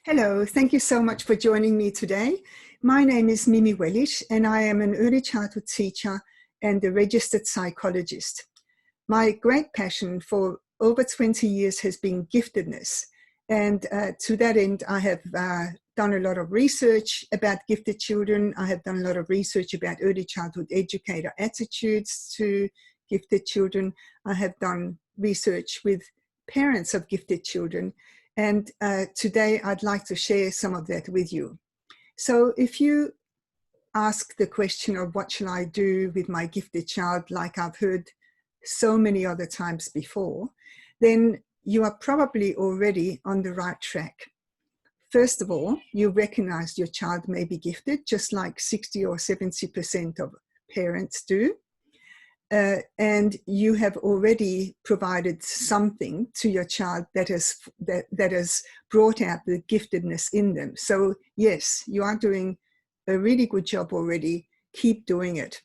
Hello, thank you so much for joining me today. My name is Mimi Wellish and I am an early childhood teacher and a registered psychologist. My great passion for over 20 years has been giftedness. And to that end, I have done a lot of research about gifted children. I have done a lot of research about early childhood educator attitudes to gifted children. I have done research with parents of gifted children. And today I'd like to share some of that with you. So if you ask the question of what shall I do with my gifted child, like I've heard so many other times before, then you are probably already on the right track. First of all, you recognize your child may be gifted, just like 60 or 70% of parents do. And you have already provided something to your child that has brought out the giftedness in them. So yes, you are doing a really good job already. Keep doing it.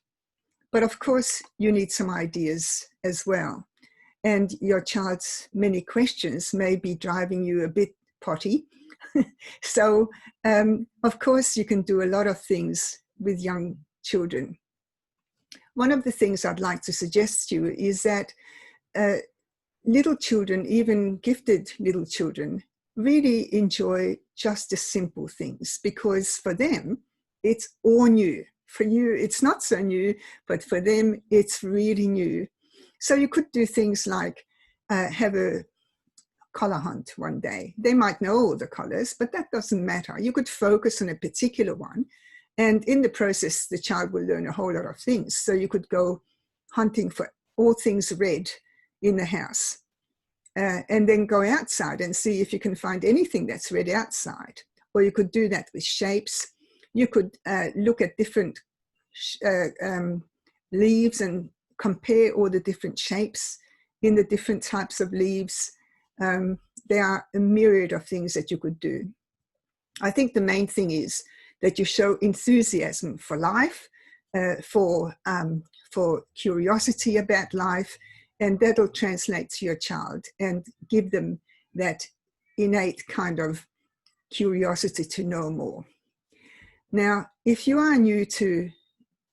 But of course, you need some ideas as well. And your child's many questions may be driving you a bit potty. So of course, you can do a lot of things with young children. One of the things I'd like to suggest to you is that little children, even gifted little children, really enjoy just the simple things because for them, it's all new. For you, it's not so new, but for them, it's really new. So you could do things like have a color hunt one day. They might know all the colors, but that doesn't matter. You could focus on a particular one. And in the process, the child will learn a whole lot of things. So you could go hunting for all things red in the house and then go outside and see if you can find anything that's red outside. Or you could do that with shapes. You could look at different leaves and compare all the different shapes in the different types of leaves. There are a myriad of things that you could do. I think the main thing is that you show enthusiasm for life, for curiosity about life, and that'll translate to your child and give them that innate kind of curiosity to know more. Now, if you are new to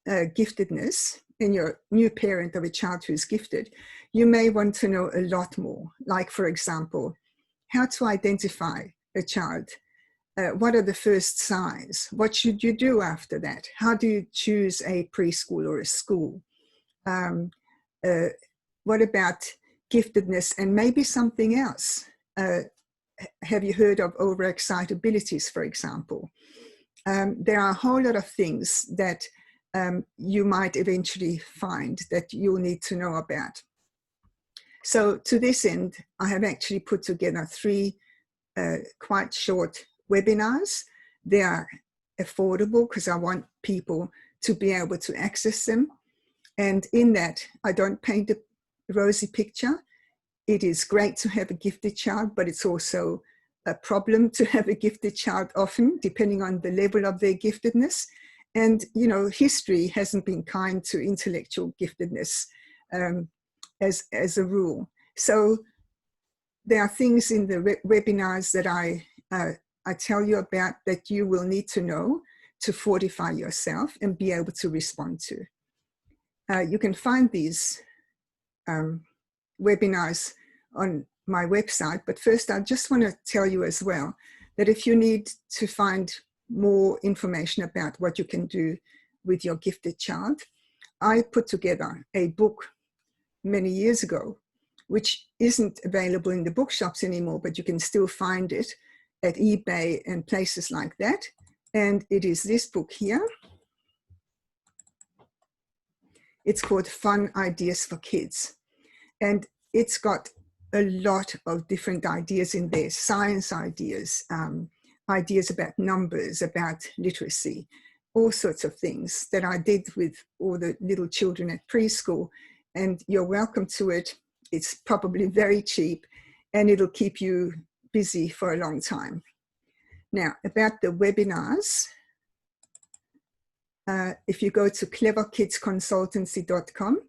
giftedness and you're a new parent of a child who's gifted, you may want to know a lot more, like, for example, how to identify a child. What are the first signs? What should you do after that? How do you choose a preschool or a school? What about giftedness and maybe something else? Have you heard of overexcitabilities, for example? There are a whole lot of things that you might eventually find that you'll need to know about. So to this end, I have actually put together 3 quite short webinars. They are affordable because I want people to be able to access them. And in that, I don't paint a rosy picture. It is great to have a gifted child, but it's also a problem to have a gifted child often, depending on the level of their giftedness. And, you know, history hasn't been kind to intellectual giftedness as a rule. So there are things in the webinars that I tell you about that you will need to know to fortify yourself and be able to respond to. You can find these webinars on my website, but first I just want to tell you as well that if you need to find more information about what you can do with your gifted child, I put together a book many years ago, which isn't available in the bookshops anymore, but you can still find it at eBay and places like that. And it is this book here. It's called Fun Ideas for Kids. And it's got a lot of different ideas in there, science ideas, ideas about numbers, about literacy, all sorts of things that I did with all the little children at preschool. And you're welcome to it. It's probably very cheap and it'll keep you busy for a long time. Now, about the webinars, if you go to cleverkidsconsultancy.com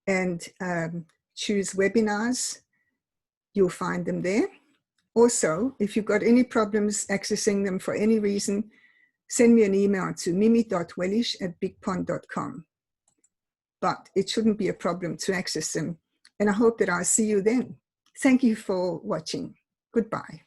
and choose webinars, you'll find them there. Also, if you've got any problems accessing them for any reason, send me an email to mimi.wellish@bigpond.com. But it shouldn't be a problem to access them. And I hope that I'll see you then. Thank you for watching. Goodbye.